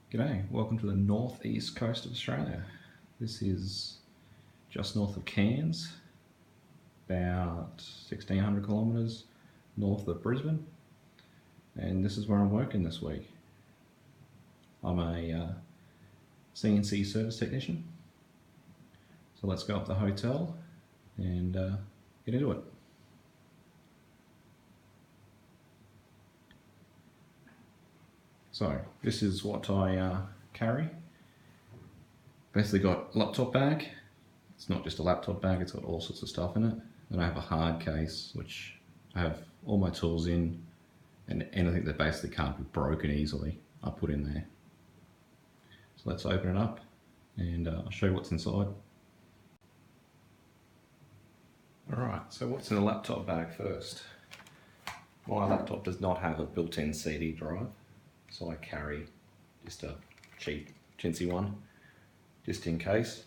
G'day, welcome to the northeast coast of Australia. This is just north of Cairns, about 1600 kilometres north of Brisbane, and this is where I'm working this week. I'm a CNC service technician, so let's go up to the hotel and get into it. So this is what I carry. Basically got a laptop bag. It's not just a laptop bag, it's got all sorts of stuff in it. And I have a hard case, which I have all my tools in, and anything that basically can't be broken easily, I put in there. So let's open it up and I'll show you what's inside. Alright, so what's in the laptop bag first? My laptop does not have a built-in CD drive, so I carry just a cheap chintzy one, just in case.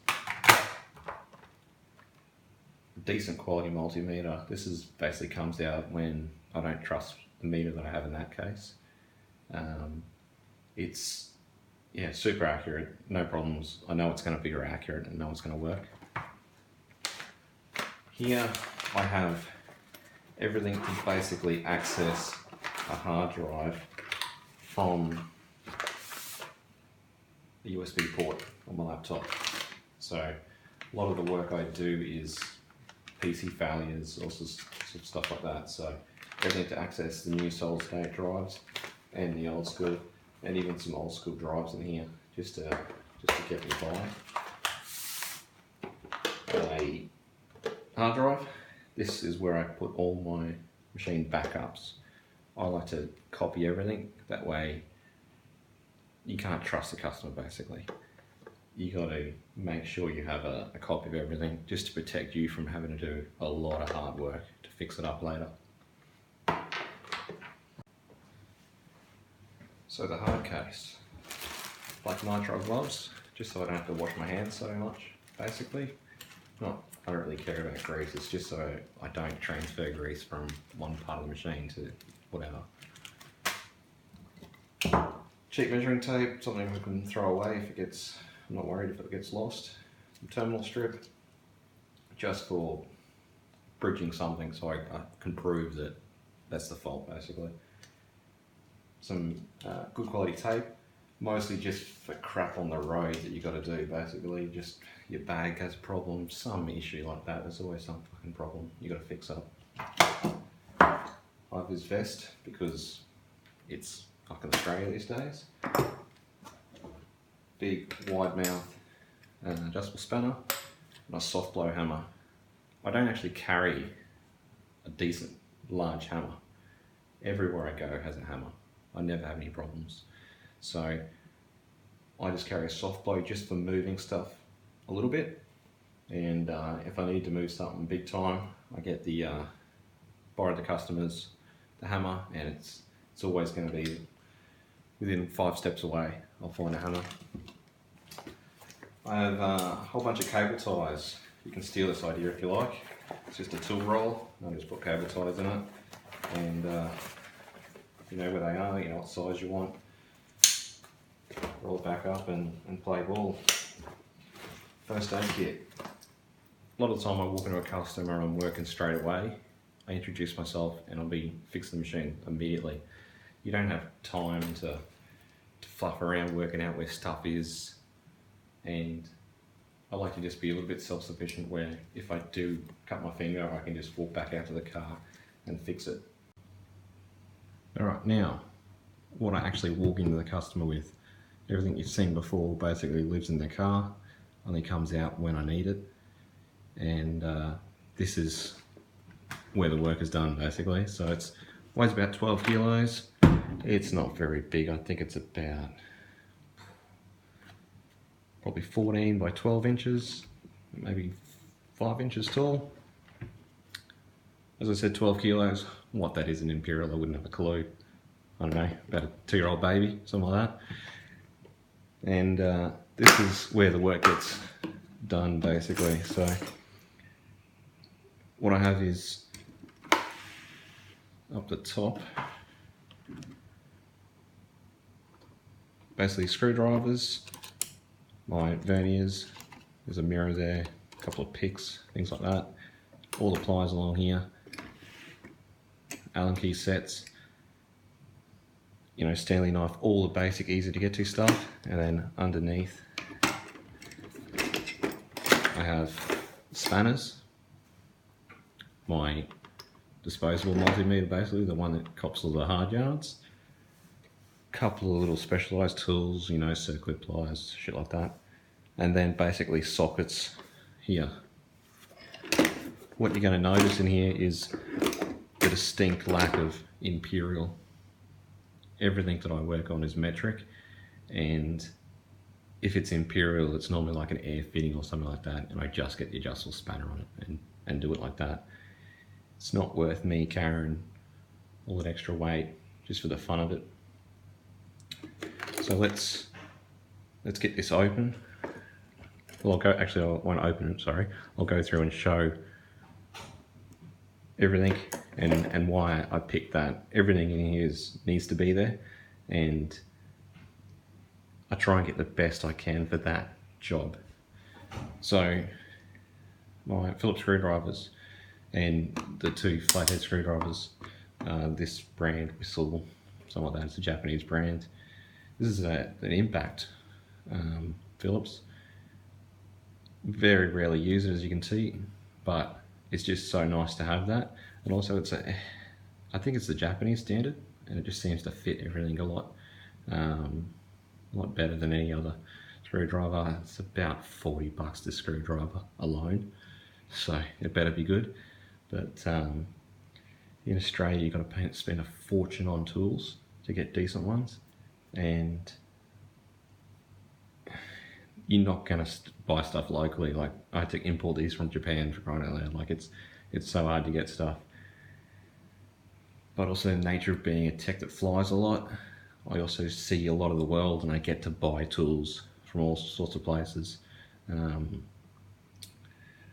Decent quality multimeter. This is basically comes out when I don't trust the meter that I have in that case. It's super accurate, no problems. I know it's going to be accurate and know it's going to work. Here I have everything to basically access a hard drive from the USB port on my laptop. So a lot of the work I do is PC failures, all sorts of stuff like that. So everything to access the new solid state drives and the old school, and even some old school drives in here, just to get me by. A hard drive. This is where I put all my machine backups. I like to copy everything, that way you can't trust the customer basically. You got to make sure you have a copy of everything just to protect you from having to do a lot of hard work to fix it up later. So the hard case, like nitrile gloves, just so I don't have to wash my hands so much basically. I don't really care about grease, it's just so I don't transfer grease from one part of the machine to whatever. Cheap measuring tape, something we can throw away if it gets, I'm not worried if it gets lost. Some terminal strip, just for bridging something so I can prove that that's the fault basically. Some good quality tape, mostly just for crap on the road that you got to do basically. Just your bag has problems, some issue like that, there's always some fucking problem you got to fix up. I have this vest because it's fucking Australia these days. Big wide mouth adjustable spanner and a soft blow hammer. I don't actually carry a decent large hammer. Everywhere I go has a hammer. I never have any problems. So I just carry a soft blow just for moving stuff a little bit, and if I need to move something big time, I get the borrow the customers the hammer, and it's always going to be within 5 steps away. I'll find a hammer. I have a whole bunch of cable ties. You can steal this idea if you like. It's just a tool roll. I just put cable ties in it, and you know where they are, you know what size you want. Roll it back up and play ball. First aid kit. A lot of the time I walk into a customer and I'm working straight away. I introduce myself and I'll be fixing the machine immediately. You don't have time to fluff around working out where stuff is, and I like to just be a little bit self-sufficient where if I do cut my finger I can just walk back out to the car and fix it. Alright, now what I actually walk into the customer with, everything you've seen before basically lives in the car, only comes out when I need it, and this is where the work is done basically. So it weighs about 12 kilos, it's not very big, I think it's about probably 14 by 12 inches, maybe 5 inches tall. As I said, 12 kilos, what that is in imperial I wouldn't have a clue. I don't know, about a 2-year-old baby, something like that. And this is where the work gets done basically. So what I have is up the top basically screwdrivers, my verniers, there's a mirror there, a couple of picks, things like that. All the pliers along here, Allen key sets, you know, Stanley knife, all the basic easy to get to stuff. And then underneath I have spanners, my disposable multimeter, basically the one that cops all the hard yards, couple of little specialised tools, you know, circular pliers, shit like that, and then basically sockets here. What you're going to notice in here is the distinct lack of imperial. Everything that I work on is metric, and if it's imperial, it's normally like an air fitting or something like that, and I just get the adjustable spanner on it and do it like that. It's not worth me carrying all that extra weight just for the fun of it. So let's get this open. Well, I won't open it, sorry. I'll go through and show everything and why I picked that. Everything in here needs to be there, and I try and get the best I can for that job. So my Phillips screwdrivers and the two flathead screwdrivers, this brand, Whistle, something like that, it's a Japanese brand. This is an Impact Phillips. Very rarely use it, as you can see, but it's just so nice to have that. And also I think it's the Japanese standard, and it just seems to fit everything a lot better than any other screwdriver. It's about $40 this screwdriver alone, so it better be good. But in Australia, you've got to spend a fortune on tools to get decent ones, and you're not going to buy stuff locally. Like, I had to import these from Japan for crying out loud. Like, it's so hard to get stuff. But also the nature of being a tech that flies a lot, I also see a lot of the world, and I get to buy tools from all sorts of places.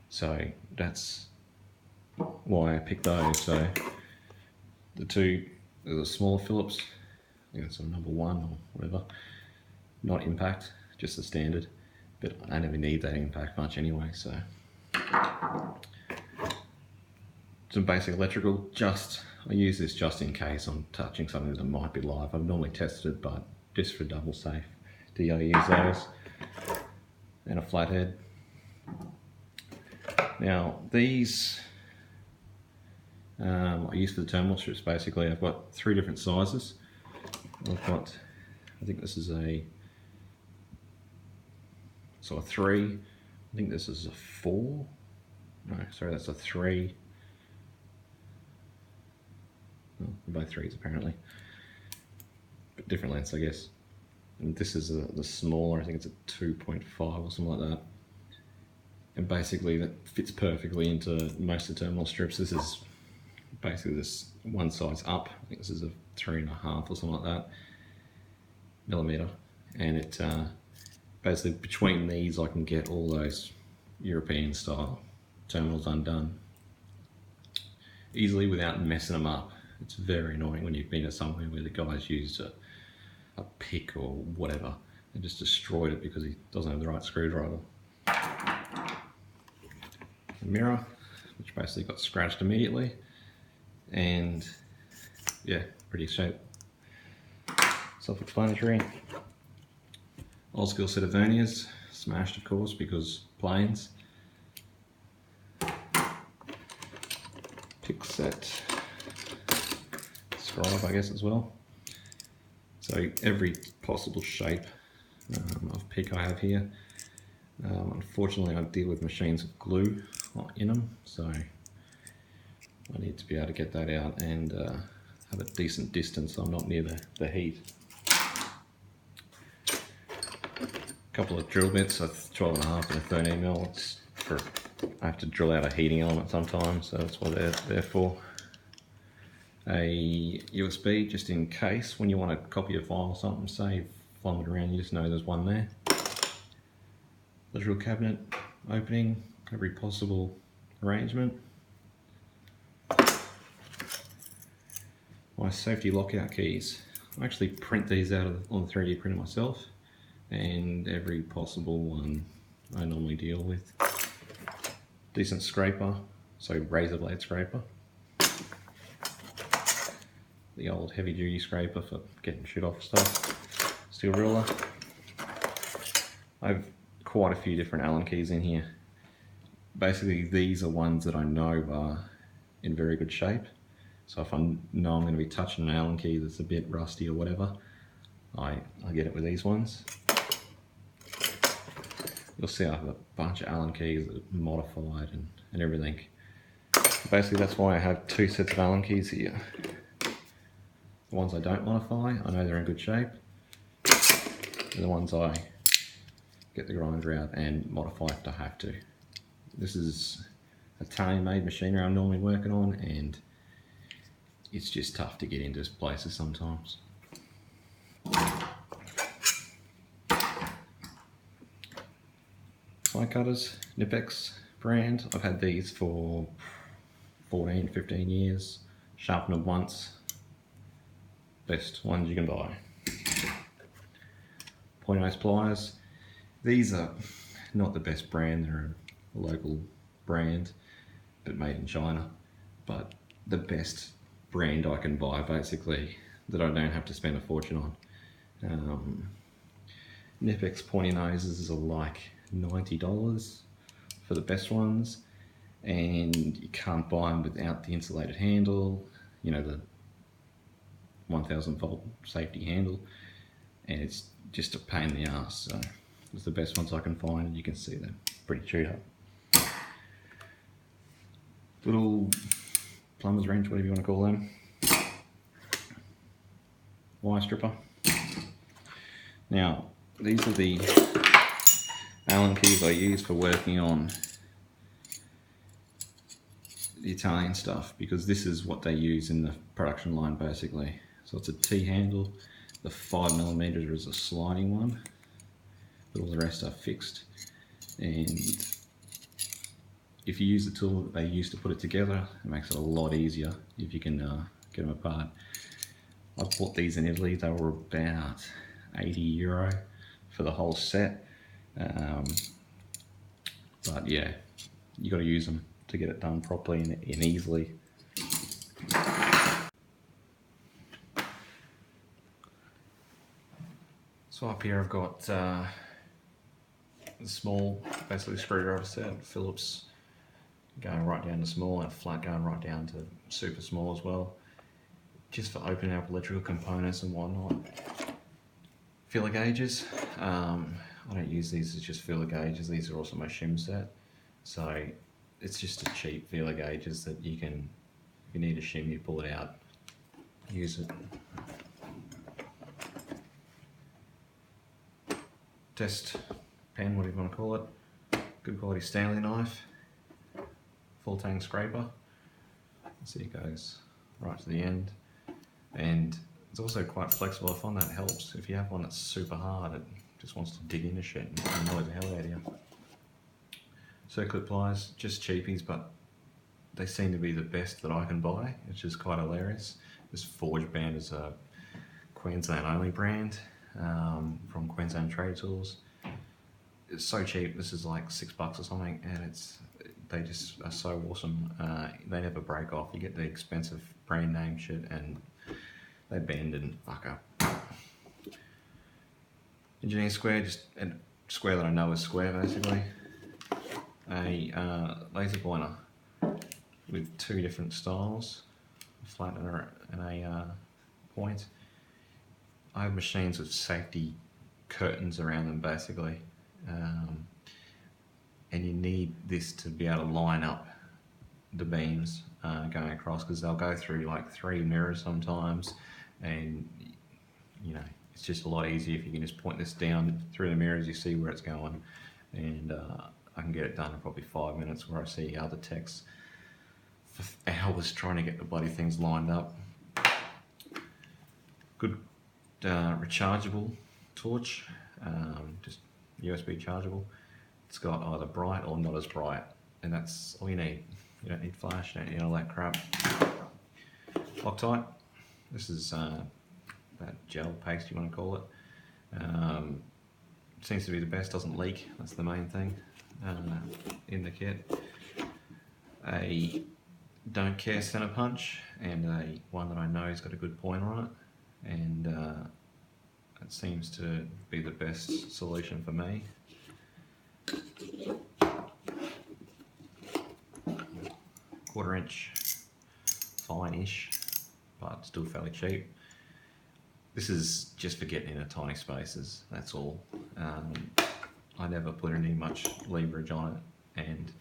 So that's why I picked those. So the smaller Phillips, I think it's a number 1 or whatever, not Impact, just the standard, but I never need that Impact much anyway. So some basic electrical, I use this just in case I'm touching something that might be live. I've normally tested it, but just for double safe, I use those, and a flathead. Now these I use for the terminal strips. Basically, I've got 3 different sizes. I think this is a 3. I think this is a 4. No, sorry, that's a 3. Well, both 3s apparently, but different lengths, I guess. And this is the smaller. I think it's a 2.5 or something like that. And basically, that fits perfectly into most of the terminal strips. This is basically this one size up. I think this is a 3.5 or something like that millimeter, and it basically between these I can get all those European style terminals undone easily without messing them up. It's very annoying when you've been at somewhere where the guy's used a pick or whatever and just destroyed it because he doesn't have the right screwdriver. A mirror, which basically got scratched immediately, and yeah, pretty self-explanatory. Old school set of verniers, smashed of course because planes. Pick set, scribe I guess as well. So every possible shape of pick I have here. Unfortunately I deal with machines with glue in them, so I need to be able to get that out and have a decent distance so I'm not near the heat. A couple of drill bits, a 12.5 and a 13mm. It's for, I have to drill out a heating element sometimes, so that's what they're there for. A USB just in case when you want to copy a file or something, say flying it around, you just know there's one there. The drill cabinet opening, every possible arrangement. My safety lockout keys. I actually print these out on the 3D printer myself, and every possible one I normally deal with. Decent scraper, so razor blade scraper. The old heavy duty scraper for getting shit off stuff. Steel ruler. I have quite a few different Allen keys in here. Basically these are ones that I know are in very good shape. So if I know I'm going to be touching an Allen key that's a bit rusty or whatever, I get it with these ones. You'll see I have a bunch of Allen keys that are modified and everything. Basically that's why I have two sets of Allen keys here. The ones I don't modify, I know they're in good shape. And the ones I get the grinder out and modify if I have to. This is Italian-made machinery I'm normally working on, and it's just tough to get into places sometimes. Die cutters, Nipex brand. I've had these for 14, 15 years. Sharpened them once. Best ones you can buy. Point nose pliers. These are not the best brand, they're a local brand, but made in China. But the best brand I can buy, basically, that I don't have to spend a fortune on. Nipex pointy noses are like $90 for the best ones, and you can't buy them without the insulated handle, you know, the 1000 volt safety handle, and it's just a pain in the ass. So it's the best ones I can find, and you can see they're pretty chewed up. Little plumber's wrench, whatever you want to call them. Wire stripper. Now these are the Allen keys I use for working on the Italian stuff, because this is what they use in the production line basically. So it's a T handle, the 5mm is a sliding one, but all the rest are fixed. And if you use the tool that they use to put it together, it makes it a lot easier if you can get them apart. I bought these in Italy, they were about €80 for the whole set. But yeah, you got to use them to get it done properly and easily. So up here I've got the small, basically screwdriver set, Phillips going right down to small, and flat going right down to super small as well, just for opening up electrical components and whatnot. Feeler gauges, I don't use these as just feeler gauges, these are also my shim set, so it's just a cheap feeler gauges that you can, if you need a shim, you pull it out, use it. Test pen, whatever you want to call it. Good quality Stanley knife. Full tang scraper. See, it goes right to the end. And it's also quite flexible. I find that helps. If you have one that's super hard, it just wants to dig into shit and annoy the hell out of you. Circlip pliers, just cheapies, but they seem to be the best that I can buy, which is quite hilarious. This Forge band is a Queensland only brand. From Queensland Trade Tools. It's so cheap. This is like $6 or something, and they just are so awesome. They never break off. You get the expensive brand name shit, and they bend and fuck up. Engineer square, just a square that I know is square basically. A laser pointer with two different styles, a flat and a point. I have machines with safety curtains around them basically, and you need this to be able to line up the beams going across, because they'll go through like 3 mirrors sometimes, and you know, it's just a lot easier if you can just point this down through the mirrors, you see where it's going, and I can get it done in probably 5 minutes, where I see other techs for hours trying to get the bloody things lined up. Good rechargeable torch, just USB chargeable. It's got either bright or not as bright, and that's all you need. You don't need flash, you don't need all that crap. Loctite. This is that gel paste you want to call it. Seems to be the best, doesn't leak, that's the main thing in the kit. A don't care center punch, and one that I know has got a good pointer on it, and it seems to be the best solution for me. Quarter-inch, fine-ish, but still fairly cheap. This is just for getting into tiny spaces, that's all. I never put any much leverage on it, and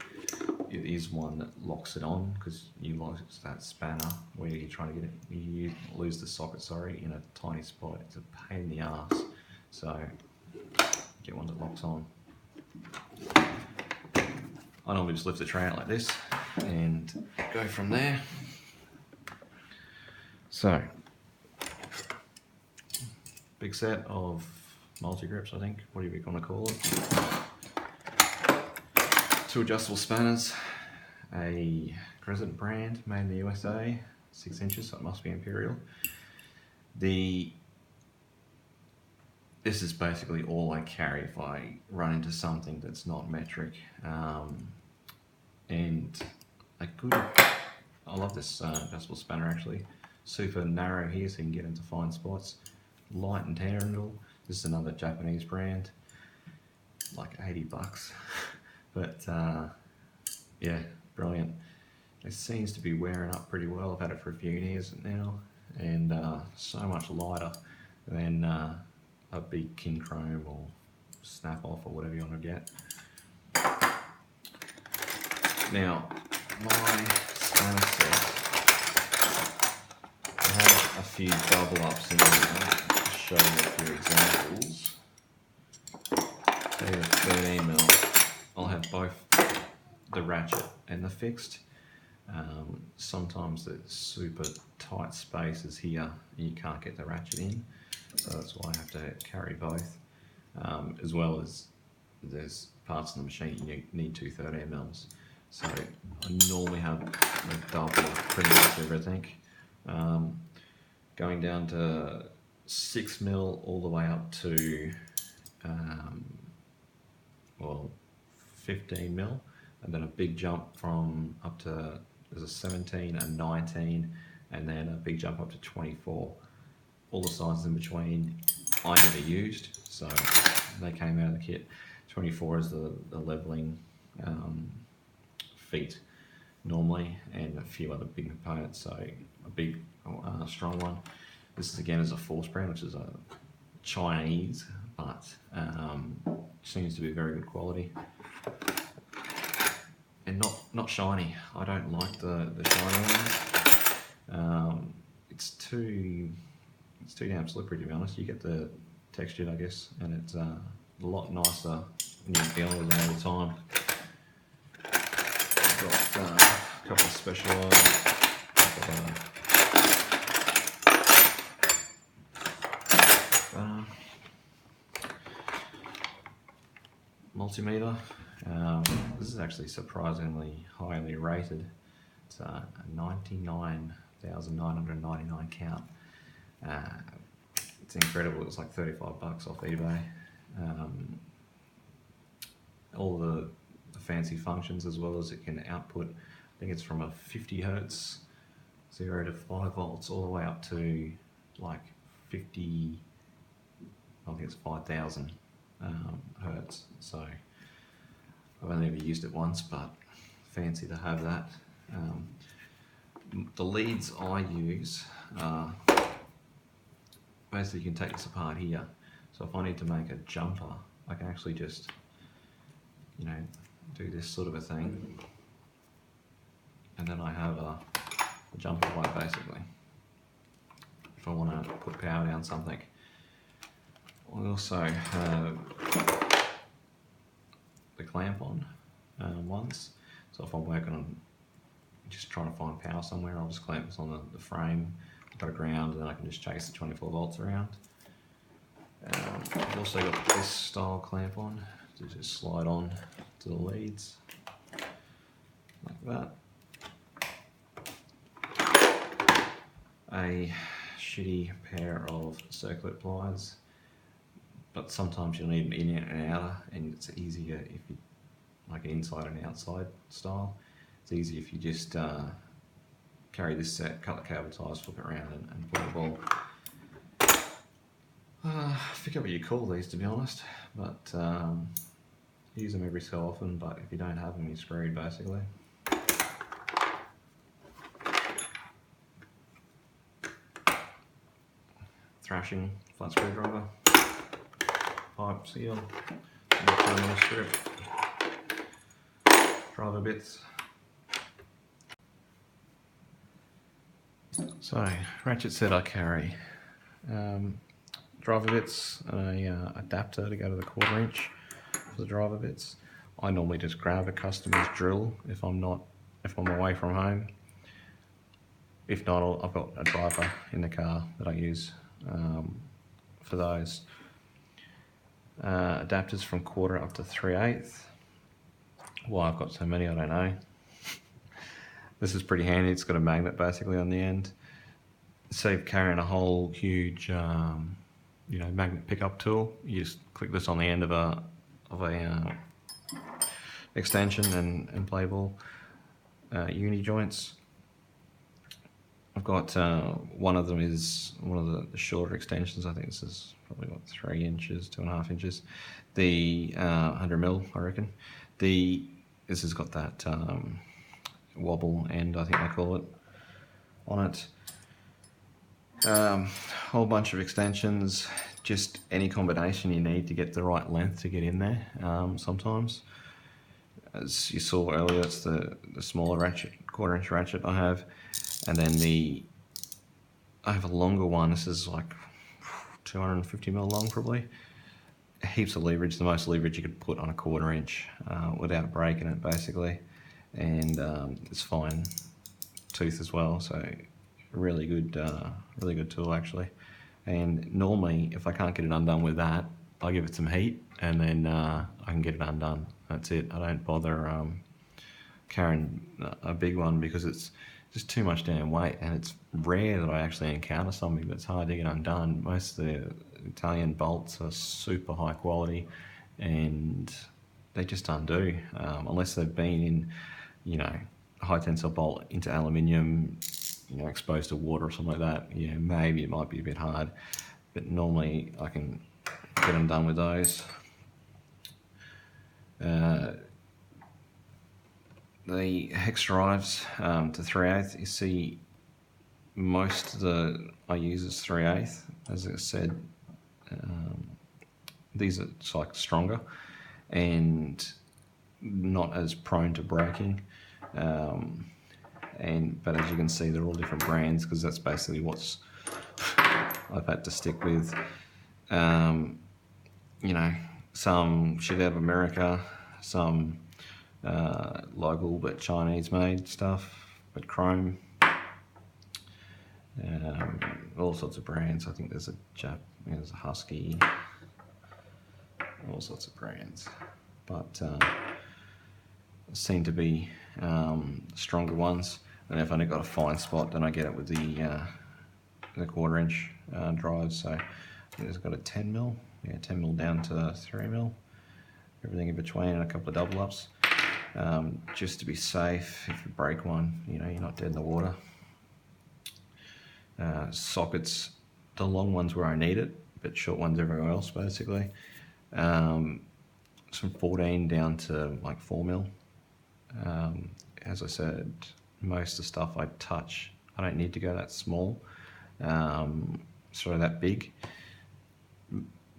it is one that locks it on, because you lose that spanner where you're trying to get it, you lose the socket, sorry, in a tiny spot. It's a pain in the ass, so get one that locks on. I normally just lift the tray out like this and go from there. So, big set of multi-grips, I think, whatever you want to call it. 2 adjustable spanners, a Crescent brand made in the USA, 6 inches, so it must be Imperial. This is basically all I carry if I run into something that's not metric. And a good, I love this adjustable spanner actually. Super narrow here so you can get into fine spots. Light and handle. This is another Japanese brand, like 80 bucks. But yeah, brilliant. It seems to be wearing up pretty well. I've had it for a few years now, and so much lighter than a big King Chrome or Snap Off or whatever you want to get. Now, my spanner set, I have a few double ups in there to show you a few examples. Say a 13mm, I'll have both the ratchet and the fixed. Sometimes the super tight spaces here, you can't get the ratchet in, so that's why I have to carry both. As well as there's parts of the machine you need 2 13mm. So I normally have a double pretty much everything. Going down to 6mm all the way up to well, 15mm, and then a big jump from up to, there's a 17, a 19, and then a big jump up to 24. All the sizes in between I never used, so they came out of the kit. 24 is the leveling feet normally, and a few other big components, so a big strong one. This is again is a Force brand, which is a Chinese, but seems to be very good quality. And not shiny. I don't like the shiny ones. It's too damn slippery, to be honest. You get the textured, I guess, and it's a lot nicer when you're dealing with them all the time. I've got a couple of Specialized, multimeter. This is actually surprisingly highly rated. It's a 99,999 count. It's incredible. It's like 35 bucks off eBay. All the fancy functions, as well as it can output, I think it's from a 50 hertz 0 to 5 volts all the way up to like 50, I think it's 5,000 hertz. So I've only ever used it once, but fancy to have that. The leads I use, basically you can take this apart here. So if I need to make a jumper, I can actually just, you know, do this sort of a thing, and then I have a jumper light basically. If I want to put power down something. I also have the clamp on ones. So if I'm working on just trying to find power somewhere, I'll just clamp this on the frame, I've got a ground, and then I can just chase the 24 volts around. I've also got this style clamp on to just slide on to the leads like that. A shitty pair of circular pliers, but sometimes you'll need an inner and outer, and it's easier if you like an inside and outside style. It's easy if you just carry this set, cut the cable ties, flip it around, and put a ball. I forget what you call these, to be honest, but use them every so often, but if you don't have them, you're screwed basically. Thrashing, flat screwdriver, pipe seal, terminal strip, driver bits. So, ratchet set I carry. Driver bits, an adapter to go to the 1/4 inch for the driver bits. I normally just grab a customer's drill if I'm away from home. If not, I've got a driver in the car that I use for those. Adapters from 1/4 up to 3/8. Why I've got so many, I don't know. This is pretty handy. It's got a magnet basically on the end. Save carrying a whole huge magnet pickup tool. You just click this on the end of a extension and play ball. Uni joints. I've got one of them is one of the shorter extensions. I think this is probably what, 3 inches, 2.5 inches. The 100mm, I reckon. This has got that wobble end, I think they call it, on it. Whole bunch of extensions, just any combination you need to get the right length to get in there. Sometimes, as you saw earlier, it's the smaller ratchet, 1/4 inch ratchet I have, and then I have a longer one. This is like 250mm long probably. Heaps of leverage, the most leverage you could put on a 1/4 inch without breaking it basically, and it's fine tooth as well, so really good tool actually. And normally if I can't get it undone with that, I give it some heat and then I can get it undone. That's it. I don't bother carrying a big one because it's just too much damn weight, and it's rare that I actually encounter something that's hard to get undone. Most of the Italian bolts are super high quality and they just undo, unless they've been in, high tensile bolt into aluminium, exposed to water or something like that. Maybe it might be a bit hard, but normally I can get them done with those. The hex drives to 3/8, you see most of I use is 3/8, as I said. These are like stronger and not as prone to breaking. But as you can see, they're all different brands because that's basically what's I've had to stick with. Some shit out of America, some local but Chinese made stuff, but chrome. All sorts of brands. I think there's there's a Husky, all sorts of brands, but seem to be stronger ones. And if I only got a fine spot, then I get it with the 1/4 inch drives. So it's got a 10mm, 10mm down to 3mm, everything in between, and a couple of double ups, just to be safe. If you break one, you're not dead in the water. Sockets, the long ones where I need it, but short ones everywhere else basically. From 14 down to like 4mm. As I said, most of the stuff I touch, I don't need to go that small, sort of that big.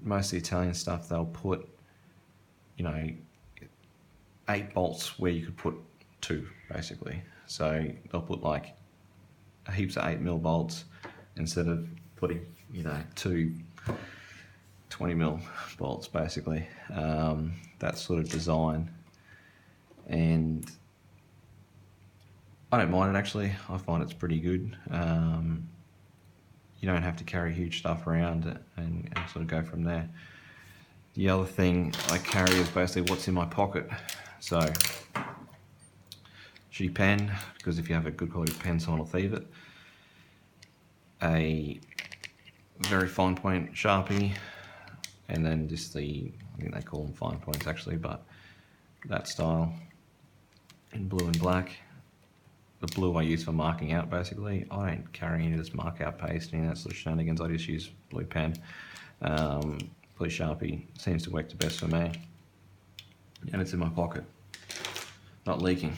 Most of the Italian stuff, they'll put, 8 bolts where you could put 2, basically. So they'll put like heaps of 8mm bolts instead of putting, 2 20mm bolts, basically. That sort of design. And I don't mind it actually. I find it's pretty good. You don't have to carry huge stuff around and sort of go from there. The other thing I carry is basically what's in my pocket. So, shitty pen, because if you have a good quality pen, someone will thieve it. A very fine point Sharpie, and then just I think they call them fine points actually, but that style in blue and black. The blue I use for marking out basically. I don't carry any of this mark out paste, any of that sort of shenanigans. I just use blue pen. Blue Sharpie seems to work the best for me. And it's in my pocket, not leaking.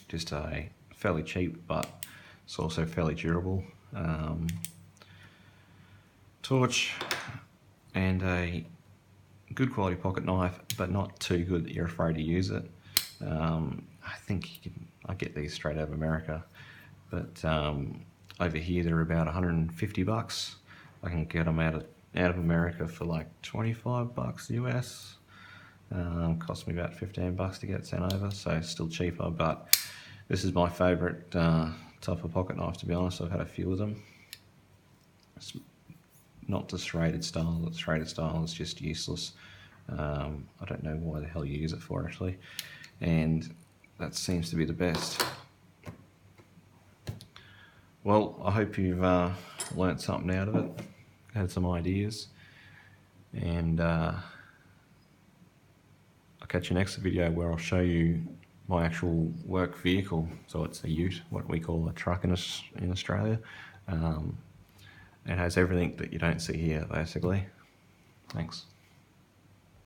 Just a fairly cheap, but it's also fairly durable torch, and a good quality pocket knife, but not too good that you're afraid to use it. I think I get these straight out of America, but over here they're about 150 bucks. I can get them out of America for like 25 bucks US. Cost me about 15 bucks to get it sent over, so it's still cheaper, but this is my favorite type of pocket knife, to be honest. I've had a few of them. It's not the serrated style. The serrated style is just useless. I don't know why the hell you use it for, actually, and that seems to be the best. Well, I hope you've learnt something out of it, had some ideas, and I'll catch you next video where I'll show you my actual work vehicle. So it's a ute, what we call a truck in Australia. It has everything that you don't see here, basically. Thanks.